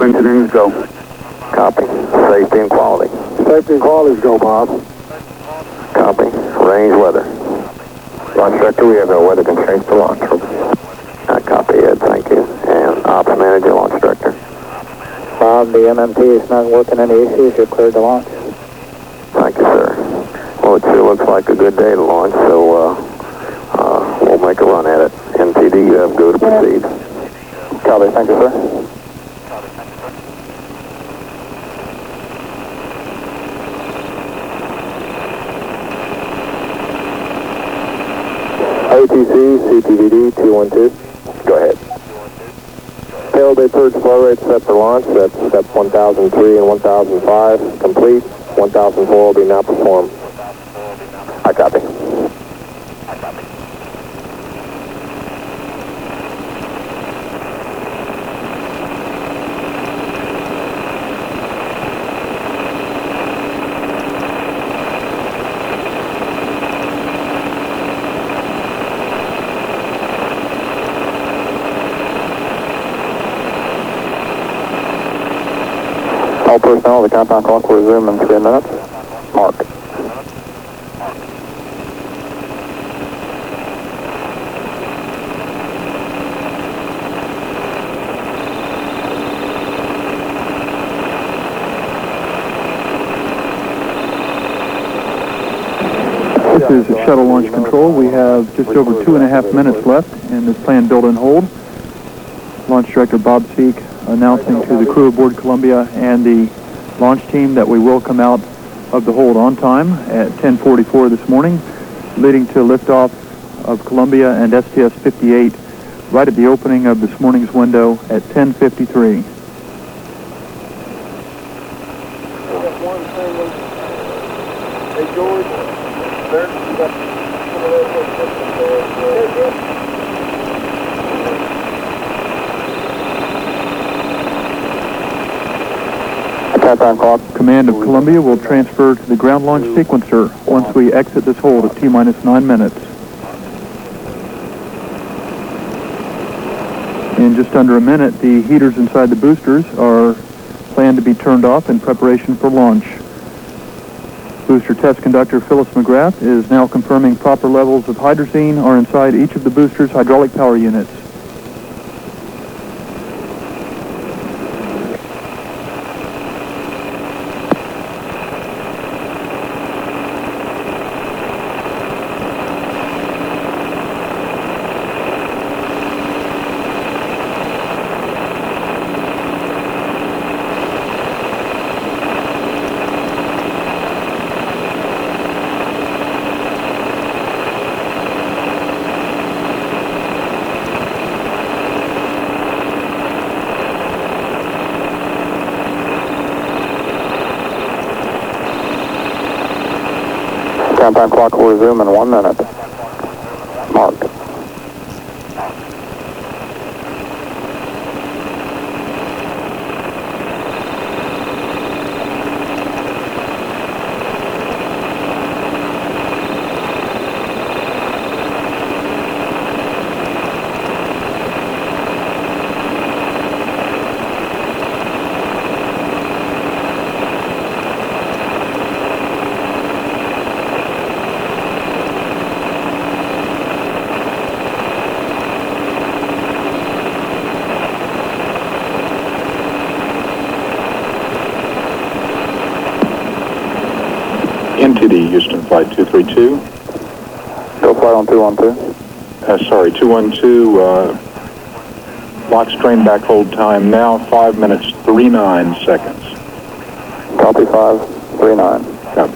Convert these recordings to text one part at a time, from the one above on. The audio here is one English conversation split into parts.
Engineering's go. Copy. Safety and quality. Safety and quality's go, Bob. Copy. Range weather. Launch director, we have no weather constraints to launch. Copy, Ed, thank you. And ops manager, launch director. Bob, the MMT is not working any issues. You're cleared to launch. Thank you, sir. Well, it sure looks like a good day to launch, so we'll make a run at it. NTD, you have go to proceed. Copy, thank you, sir. ATC, CPVD, 212. Go ahead. Payload bay purge flow rate set for launch. That's step 1003 and 1005. Complete. 1004 will be now performed. I copy. All personnel, the countdown clock will resume in 3 minutes. Mark. This is shuttle launch control. We have just over 2.5 minutes left in this planned build and hold. Launch Director Bob Seek announcing to the crew aboard Columbia and the launch team that we will come out of the hold on time at 10:44 this morning, leading to liftoff of Columbia and STS-58 right at the opening of this morning's window at 10:53. Hey, George. Countdown clock. Command of Columbia will transfer to the ground launch sequencer once we exit this hold at T-minus 9 minutes. In just under a minute, the heaters inside the boosters are planned to be turned off in preparation for launch. Booster test conductor Phyllis McGrath is now confirming proper levels of hydrazine are inside each of the boosters' hydraulic power units. Countdown clock will resume in 1 minute. Mark. NTD, Houston Flight 232. Go flight on 212. Sorry, 212, box train back hold time now 5 minutes 39 seconds. Copy 539. Copy.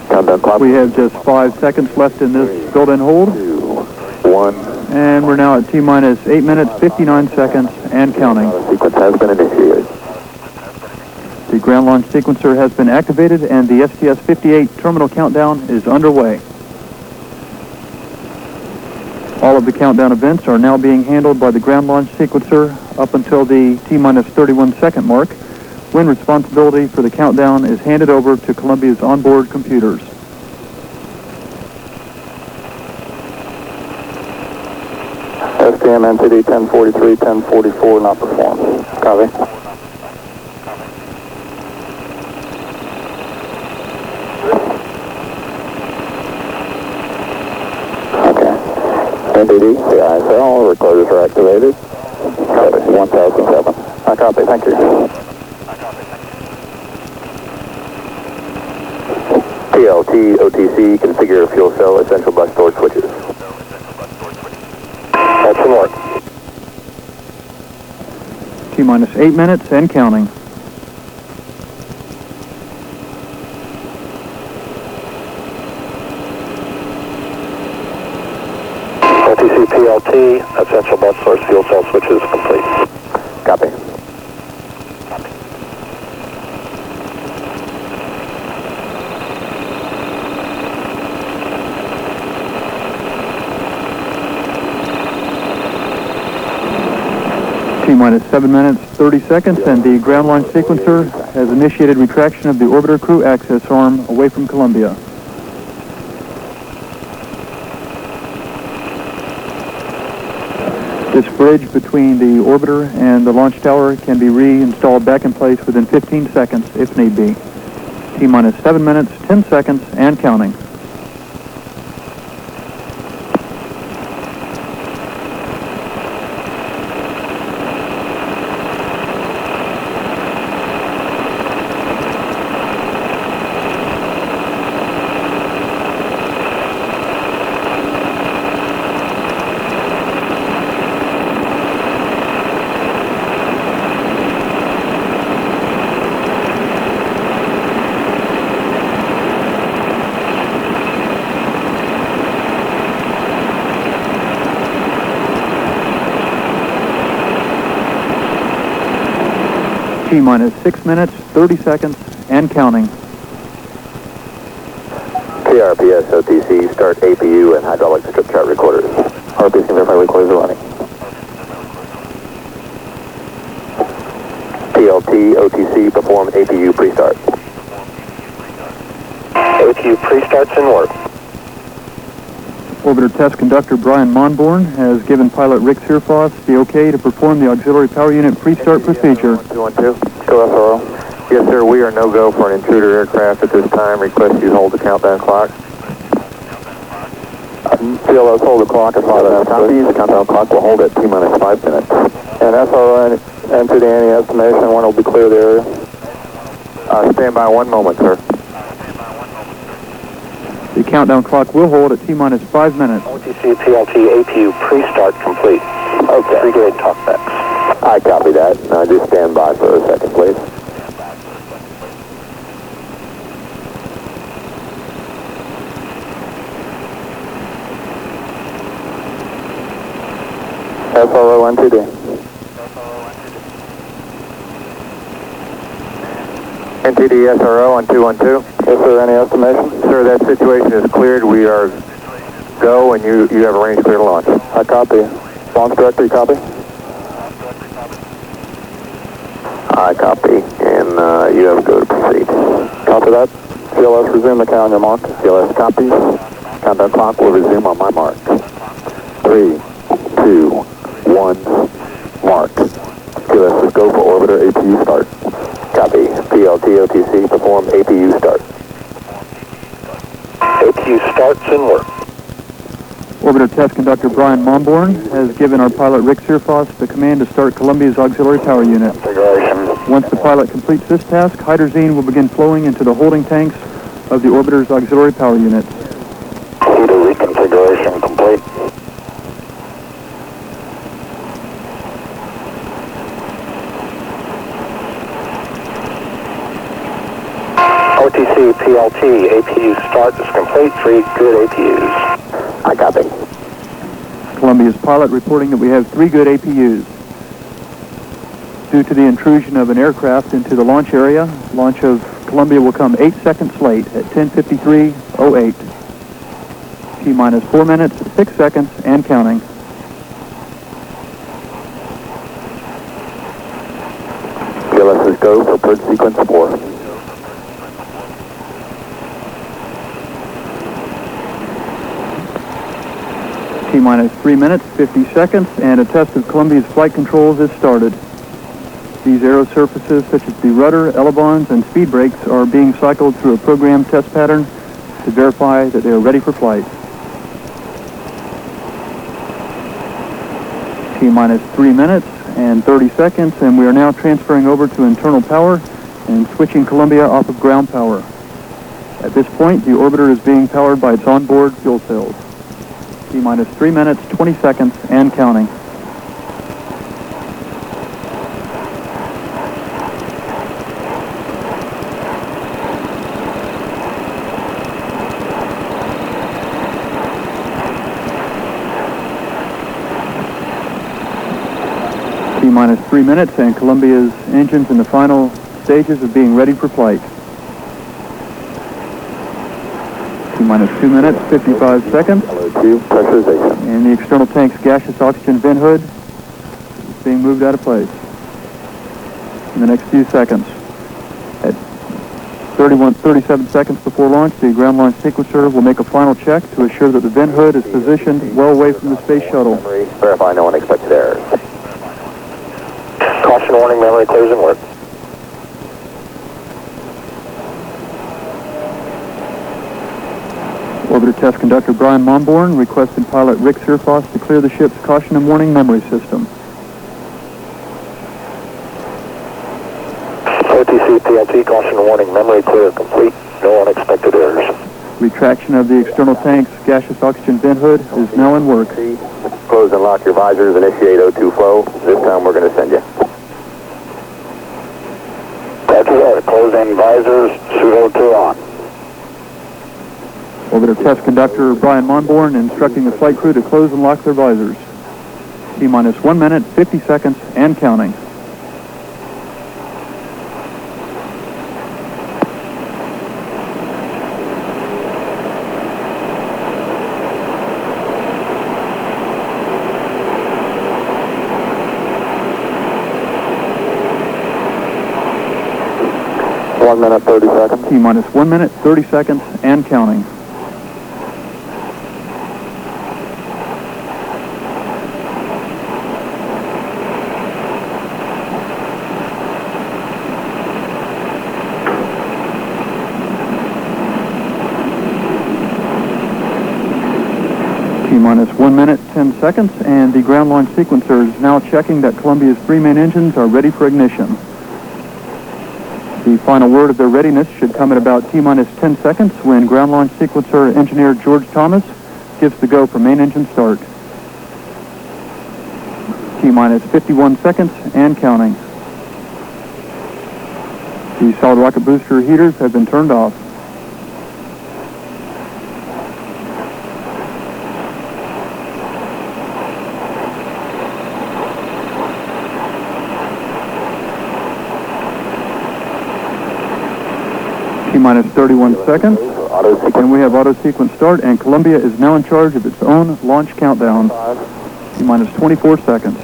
Countdown clock. We have just 5 seconds left in this build and hold. 2, 1. And we're now at T-minus 8 minutes, 59 seconds, and counting. Sequence has been initiated. The ground launch sequencer has been activated, and the STS-58 terminal countdown is underway. All of the countdown events are now being handled by the ground launch sequencer up until the T-minus 31 second mark, when responsibility for the countdown is handed over to Columbia's onboard computers. STM NTD 1043, 1044, not performed. Copy. Okay. NTD, the ISL, recorders are activated. Copy. 1007. I copy, thank you. PLT, OTC, configure fuel cell essential bus storage switches. That's some work. T-minus 8 minutes and counting. OTC, PLT, essential bus source fuel cell switches complete. Copy. T-minus 7 minutes, 30 seconds, and the ground launch sequencer has initiated retraction of the orbiter crew access arm away from Columbia. This bridge between the orbiter and the launch tower can be reinstalled back in place within 15 seconds if need be. T-minus 7 minutes, 10 seconds, and counting. T-minus 6 minutes, 30 seconds, and counting. PRPS, OTC, start APU and hydraulic strip chart recorders. RPS can verify recorders are running. PLT, OTC, perform APU pre-start. APU pre-starts in work. Orbiter test conductor Brian Monborn has given pilot Rick Searfoss the okay to perform the auxiliary power unit pre-start procedure. 212, SRO. Yes, sir, we are no-go for an intruder aircraft at this time. Request you hold the countdown clock. CLS, hold the clock at 5 minutes. Copy. The countdown clock will hold at T-minus 5 minutes. And SRO and to the any estimation, one will be clear the area. Stand by 1 moment, sir. The countdown clock will hold at T-minus 5 minutes. OTC, PLT, APU, pre-start complete. Okay. 3-grade talkbacks. I copy that. Now just stand by for a second, please. SRO NTD. NTD SRO on 212. Yes, sir. Any estimation? Sir, that situation is cleared. We are go, and you have arranged clear to launch. I copy. Launch director, you copy? I copy, and you have go to proceed. Copy that. CLS, resume the count on your mark. CLS, copy. Countdown clock will resume on my mark. 3, 2, 1, mark. CLS, let's go for orbiter APU start. Copy. PLT, OTC, perform APU start. APU starts and work. Orbiter test conductor Brian Monborn has given our pilot Rick Searfoss the command to start Columbia's auxiliary power unit. Once the pilot completes this task, hydrazine will begin flowing into the holding tanks of the orbiter's auxiliary power unit. Heater reconfiguration complete. OTC, PLT, APU start is complete. 3 good APUs. I copy. Columbia's pilot reporting that we have 3 good APUs. Due to the intrusion of an aircraft into the launch area, launch of Columbia will come 8 seconds late at 10:53:08. T-minus 4 minutes, 6 seconds, and counting. CLS is go for purge sequence 4. T-minus 3 minutes, 50 seconds, and a test of Columbia's flight controls is started. These aero surfaces, such as the rudder, elevons, and speed brakes, are being cycled through a programmed test pattern to verify that they are ready for flight. T-minus 3 minutes and 30 seconds, and we are now transferring over to internal power and switching Columbia off of ground power. At this point, the orbiter is being powered by its onboard fuel cells. T-minus 3 minutes, 20 seconds, and counting. T-minus 3 minutes, and Columbia's engines in the final stages of being ready for flight. T-minus 2 minutes, 55 seconds. Pressurization. And the external tank's gaseous oxygen vent hood is being moved out of place in the next few seconds. At 37 seconds before launch, the ground launch sequencer will make a final check to assure that the vent hood is positioned well away from the space shuttle. Verify no unexpected errors. Caution warning, memory clears and work. Orbiter Test Conductor Brian Monborn requested pilot Rick Searfoss to clear the ship's caution and warning memory system. OTC PLT caution and warning memory clear complete. No unexpected errors. Retraction of the external tank's gaseous oxygen vent hood is now in work. Close and lock your visors. Initiate O2 flow. This time we're going to send you. Roger, closing visors, pseudo-2 on. Orbiter Test Conductor Brian Monborn instructing the flight crew to close and lock their visors. T-minus 1 minute, 50 seconds, and counting. Minute 30 seconds. T-minus 1 minute, 30 seconds, and counting. T-minus 1 minute, 10 seconds, and the ground launch sequencer is now checking that Columbia's 3 main engines are ready for ignition. The final word of their readiness should come at about T-minus 10 seconds when ground launch sequencer engineer George Thomas gives the go for main engine start. T-minus 51 seconds and counting. The solid rocket booster heaters have been turned off. T-minus 31 seconds, and we have auto sequence start, and Columbia is now in charge of its own launch countdown. T-minus 24 seconds.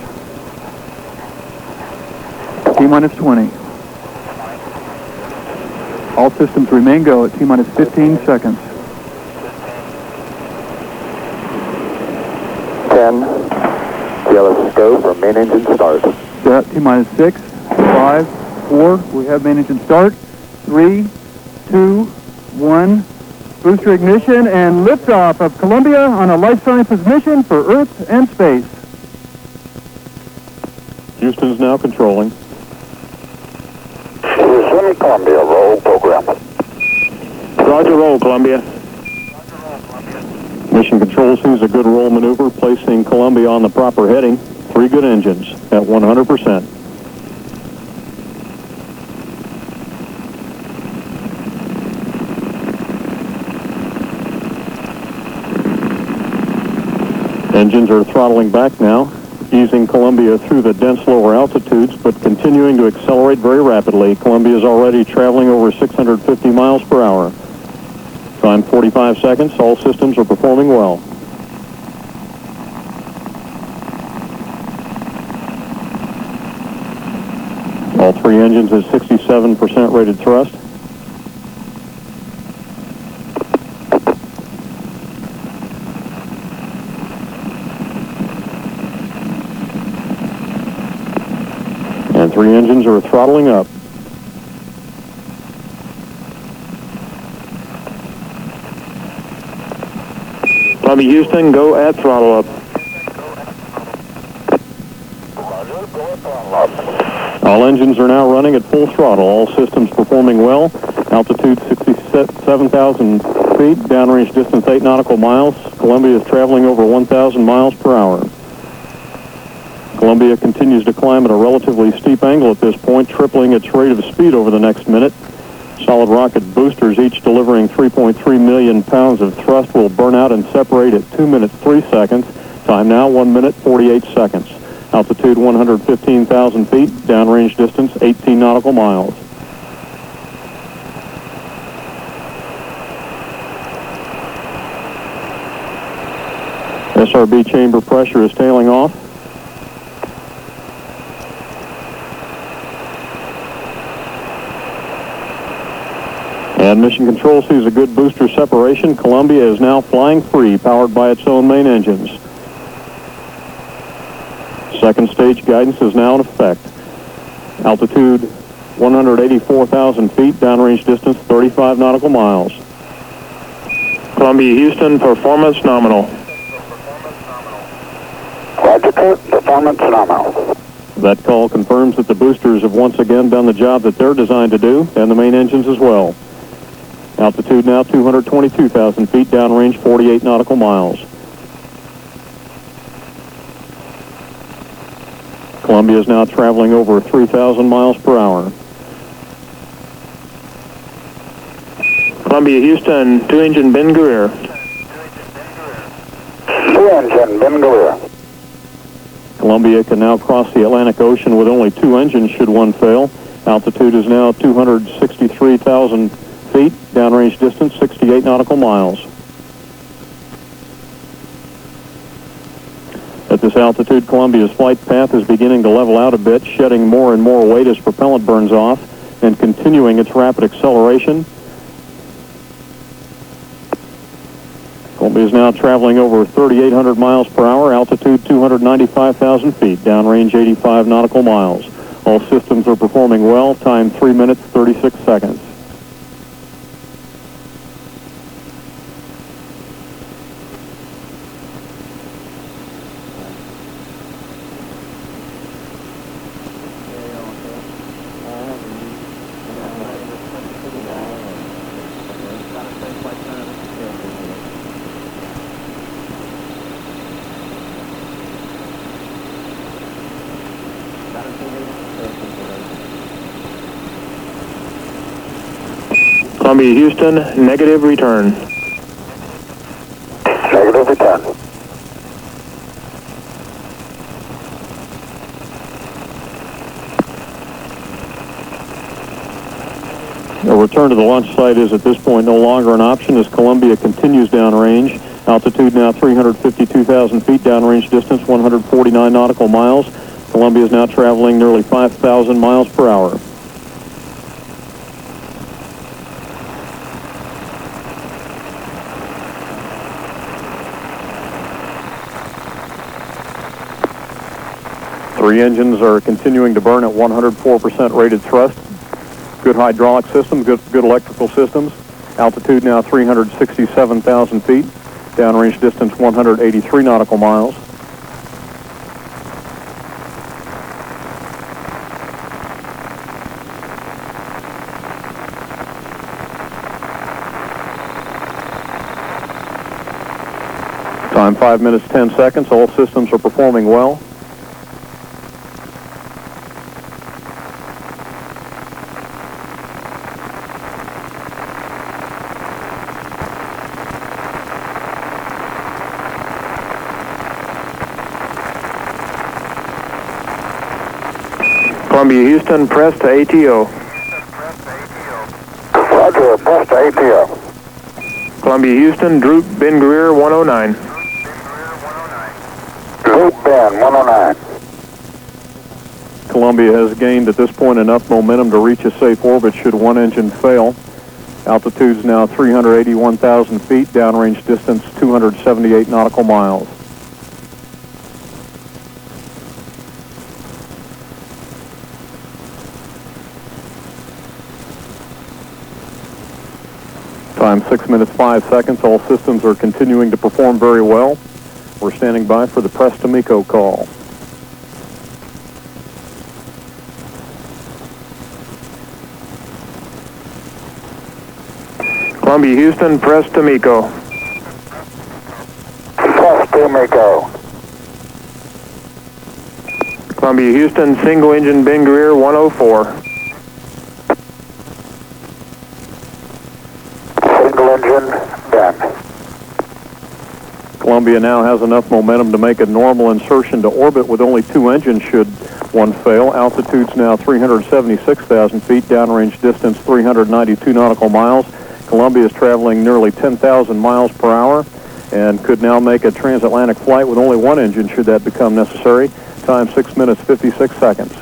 T-minus 20. All systems remain go at T-minus 15 seconds. 10. TLS go for main engine start. Set. T-minus 6, 5, 4. We have main engine start. 3, 2, 1. Booster ignition and liftoff of Columbia on a life sciences mission for Earth and space. Houston's now controlling. Resuming Columbia, roll program. Roger, roll, Columbia. Mission Control sees a good roll maneuver, placing Columbia on the proper heading. 3 good engines at 100%. Engines are throttling back now, easing Columbia through the dense lower altitudes, but continuing to accelerate very rapidly. Columbia is already traveling over 650 miles per hour. Time 45 seconds. All systems are performing well. All 3 engines at 67% rated thrust. 3 engines are throttling up. Columbia Houston, go at throttle up. All engines are now running at full throttle. All systems performing well. Altitude 67,000 feet, downrange distance 8 nautical miles. Columbia is traveling over 1,000 miles per hour. Columbia continues to climb at a relatively steep angle at this point, tripling its rate of speed over the next minute. Solid rocket boosters, each delivering 3.3 million pounds of thrust, will burn out and separate at 2 minutes 3 seconds. Time now 1 minute 48 seconds. Altitude 115,000 feet, downrange distance 18 nautical miles. SRB chamber pressure is tailing off. And Mission Control sees a good booster separation. Columbia is now flying free, powered by its own main engines. Second stage guidance is now in effect. Altitude 184,000 feet, downrange distance 35 nautical miles. Columbia Houston, performance nominal. Roger, Kurt, performance nominal. That call confirms that the boosters have once again done the job that they're designed to do, and the main engines as well. Altitude now 222,000 feet, downrange 48 nautical miles. Columbia is now traveling over 3,000 miles per hour. Columbia Houston, 2-engine Ben Guerrier. 2-engine Ben Guerrier. Columbia can now cross the Atlantic Ocean with only 2 engines should one fail. Altitude is now 263,000 feet, downrange distance 68 nautical miles. At this altitude, Columbia's flight path is beginning to level out a bit, shedding more and more weight as propellant burns off and continuing its rapid acceleration. Columbia is now traveling over 3,800 miles per hour, altitude 295,000 feet, downrange 85 nautical miles. All systems are performing well, time 3 minutes 36 seconds. Columbia Houston, negative return. Negative return. A return to the launch site is at this point no longer an option as Columbia continues downrange. Altitude now 352,000 feet, downrange distance 149 nautical miles. Columbia is now traveling nearly 5,000 miles per hour. Three engines are continuing to burn at 104% rated thrust. Good hydraulic systems, good electrical systems. Altitude now 367,000 feet. Downrange distance 183 nautical miles. Time 5 minutes 10 seconds. All systems are performing well. Columbia Houston, press to ATO. Roger, press to ATO. Columbia Houston, Droop Ben Guerrier 109. Droop Ben 109. Columbia has gained at this point enough momentum to reach a safe orbit should one engine fail. Altitude is now 381,000 feet, downrange distance 278 nautical miles. Time 6 minutes 5 seconds. All systems are continuing to perform very well. We're standing by for the press to MECO call. Columbia Houston, press to MECO. Press to MECO. Columbia Houston, single engine Ben Greer 104. Single engine, Ben. Columbia now has enough momentum to make a normal insertion to orbit with only 2 engines should one fail. Altitude's now 376,000 feet, downrange distance 392 nautical miles. Columbia is traveling nearly 10,000 miles per hour and could now make a transatlantic flight with only 1 engine should that become necessary. Time 6 minutes 56 seconds.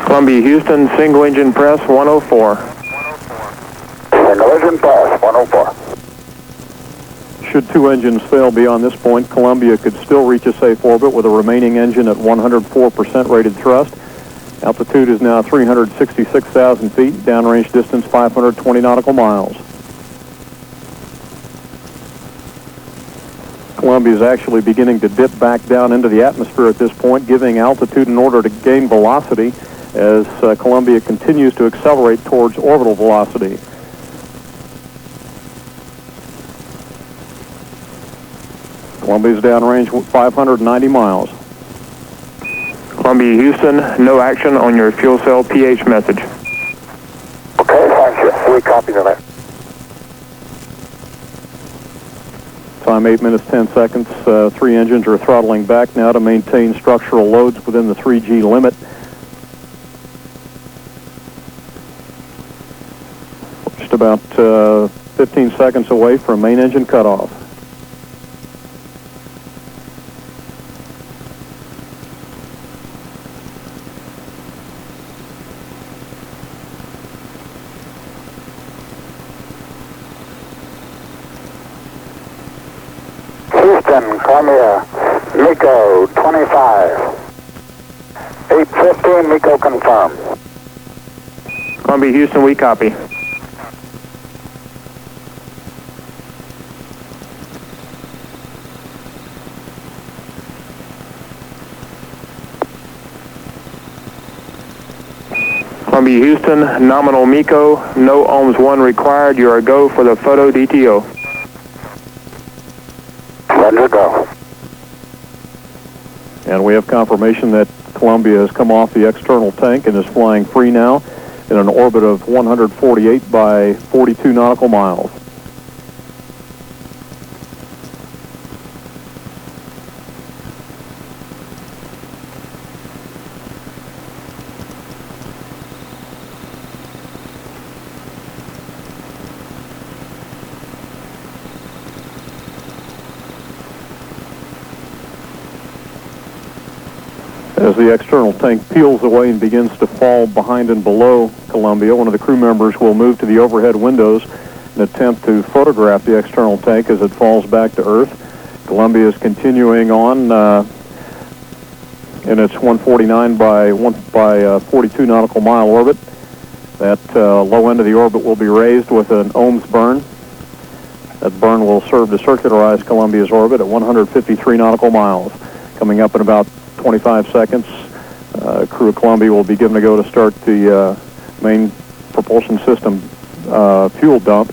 Columbia Houston, single engine press 104. Single engine press 104. Should 2 engines fail beyond this point, Columbia could still reach a safe orbit with a remaining engine at 104% rated thrust. Altitude is now 366,000 feet, downrange distance 520 nautical miles. Columbia is actually beginning to dip back down into the atmosphere at this point, giving altitude in order to gain velocity as Columbia continues to accelerate towards orbital velocity. Columbia's downrange 590 miles. Columbia Houston, no action on your fuel cell pH message. Okay, thank you. We copy that. Time 8 minutes 10 seconds. 3 engines are throttling back now to maintain structural loads within the 3G limit. Just about 15 seconds away from main engine cutoff. Houston, Columbia, MECO 25. 8:15, MECO confirmed. Columbia Houston, we copy. Columbia Houston, nominal MECO, no ohms 1 required. You are go for the photo DTO. Roger, go. And we have confirmation that Columbia has come off the external tank and is flying free now in an orbit of 148 by 42 nautical miles. As the external tank peels away and begins to fall behind and below Columbia, one of the crew members will move to the overhead windows and attempt to photograph the external tank as it falls back to Earth. Columbia is continuing on in its 149 by 42 nautical mile orbit. That low end of the orbit will be raised with an ohms burn. That burn will serve to circularize Columbia's orbit at 153 nautical miles. Coming up in about 25 seconds, crew of Columbia will be given a go to start the main propulsion system fuel dump.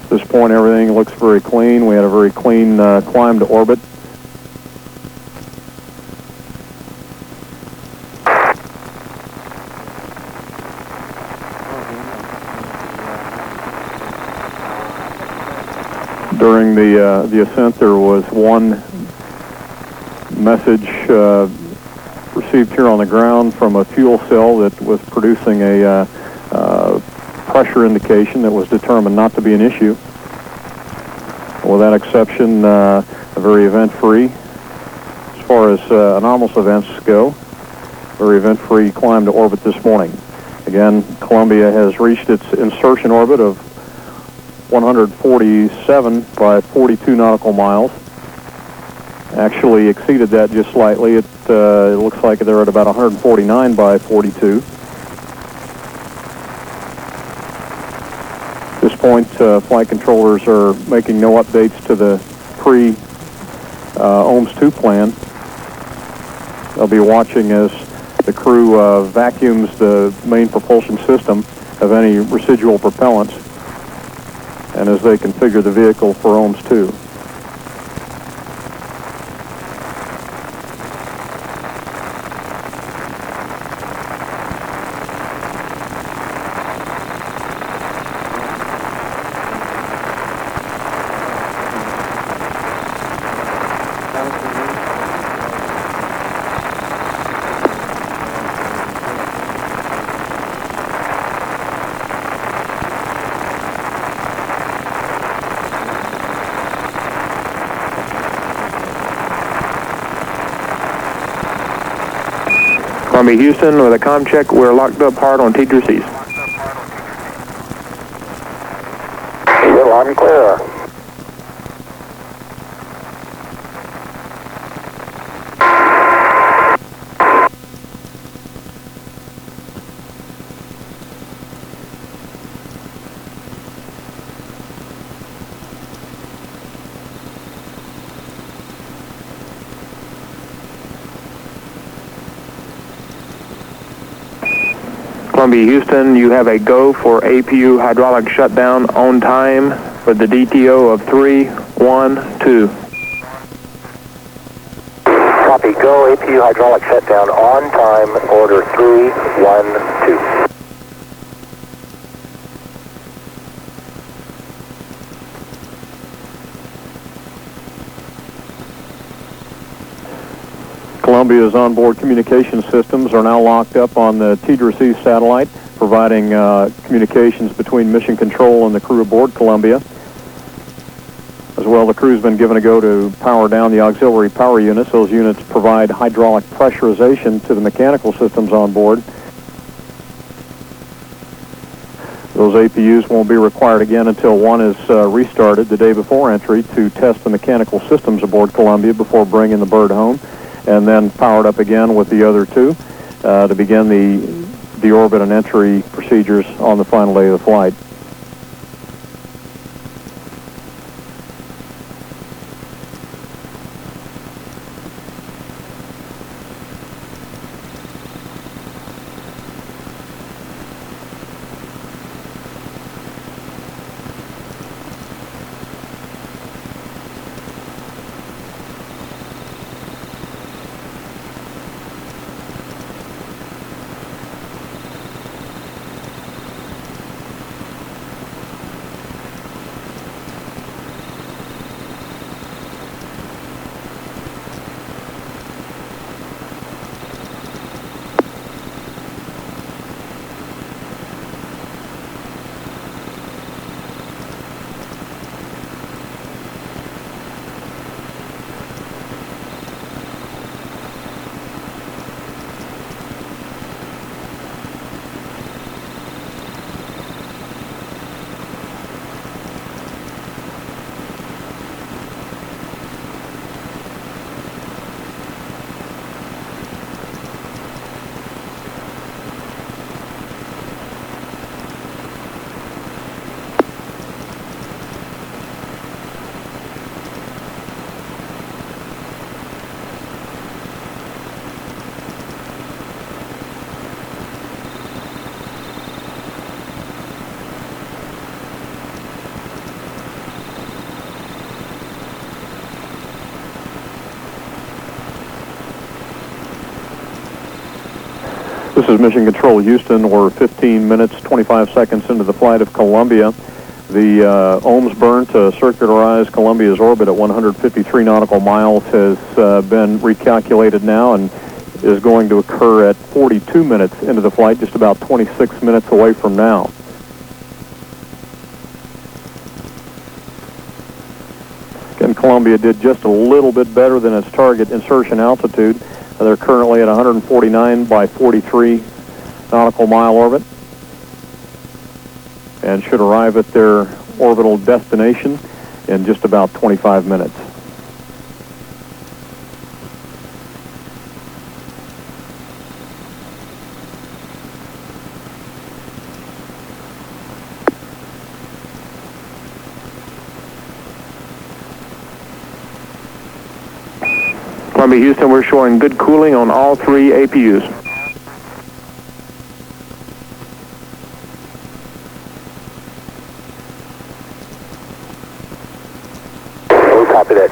At this point, everything looks very clean. We had a very clean climb to orbit. During the ascent, there was one message received here on the ground from a fuel cell that was producing a pressure indication that was determined not to be an issue. With that exception, very event-free as far as anomalous events go. very event-free climb to orbit this morning. Again, Columbia has reached its insertion orbit of 147 by 42 nautical miles. Actually exceeded that just slightly. It looks like they're at about 149 by 42. At this point, flight controllers are making no updates to the pre-OMS-II plan. They'll be watching as the crew vacuums the main propulsion system of any residual propellants, and as they configure the vehicle for OMS-II. Columbia Houston with a comm check. We're locked up hard on T3Cs. You're loud and clear. Columbia Houston, you have a go for APU hydraulic shutdown on time for the DTO of 312. Copy, go, APU hydraulic shutdown on time, order 312. Columbia's onboard communication systems are now locked up on the T3C satellite, providing communications between mission control and the crew aboard Columbia. As well, the crew's been given a go to power down the auxiliary power units. Those units provide hydraulic pressurization to the mechanical systems on board. Those APUs won't be required again until one is restarted the day before entry to test the mechanical systems aboard Columbia before bringing the bird home, and then powered up again with the other two to begin the deorbit and entry procedures on the final day of the flight. This is Mission Control Houston. We're 15 minutes, 25 seconds into the flight of Columbia. The OMS burn to circularize Columbia's orbit at 153 nautical miles has been recalculated now and is going to occur at 42 minutes into the flight, just about 26 minutes away from now. Again, Columbia did just a little bit better than its target insertion altitude. They're currently at 149 by 43 nautical mile orbit and should arrive at their orbital destination in just about 25 minutes. Columbia, Houston, we're showing good cooling on all three APUs. Copy that.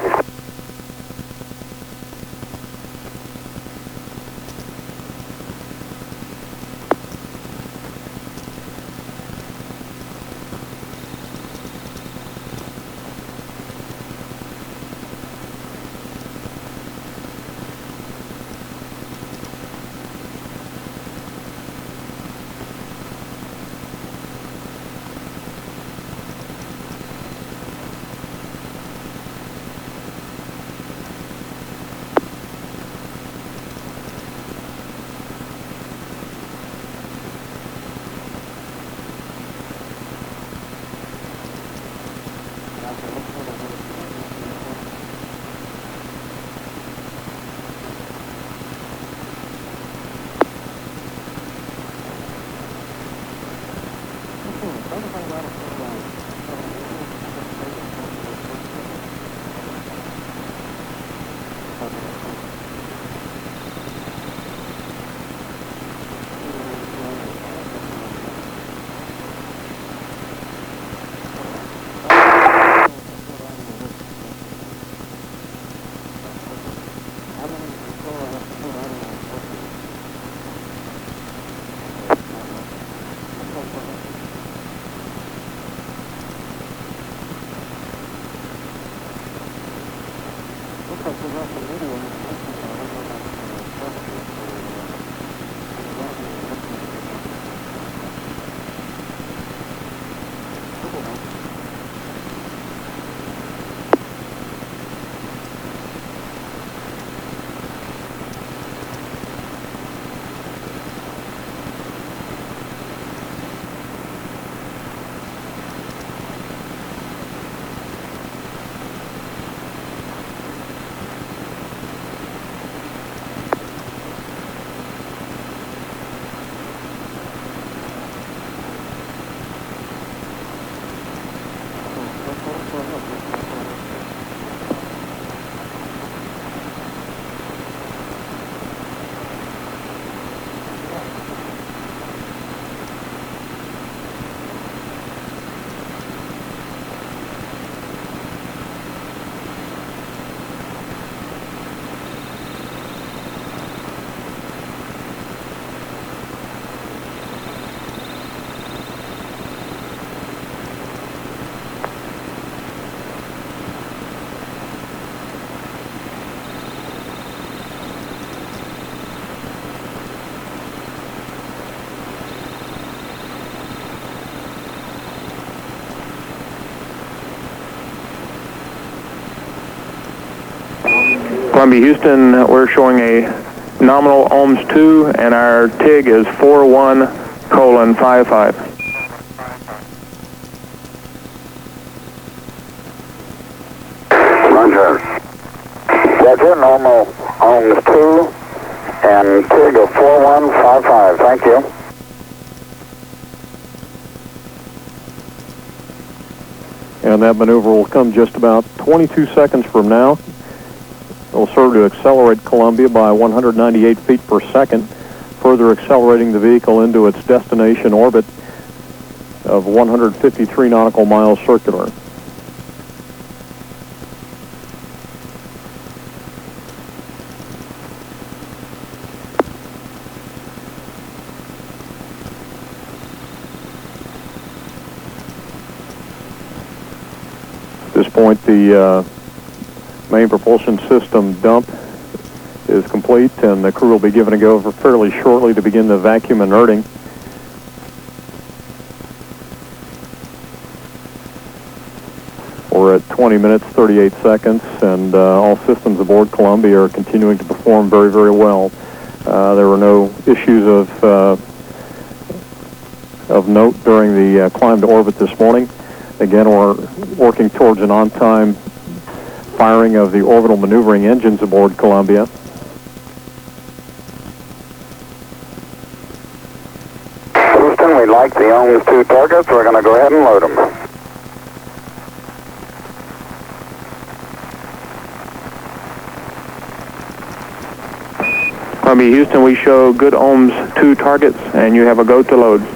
Columbia, Houston, we're showing a nominal ohms 2, and our TIG is 41:55. Roger. Roger, normal ohms 2 and TIG of 4155. Thank you. And that maneuver will come just about 22 seconds from now. It will serve to accelerate Columbia by 198 feet per second, further accelerating the vehicle into its destination orbit of 153 nautical miles circular. At this point, the main propulsion system dump is complete, and the crew will be given a go for fairly shortly to begin the vacuum inerting. We're at 20 minutes, 38 seconds, and all systems aboard Columbia are continuing to perform very, very well. There were no issues of note during the climb to orbit this morning. Again, we're working towards an on-time firing of the orbital maneuvering engines aboard Columbia. Houston, we like the OMS 2 targets. We're going to go ahead and load them. Columbia Houston, we show good OMS 2 targets, and you have a go to load.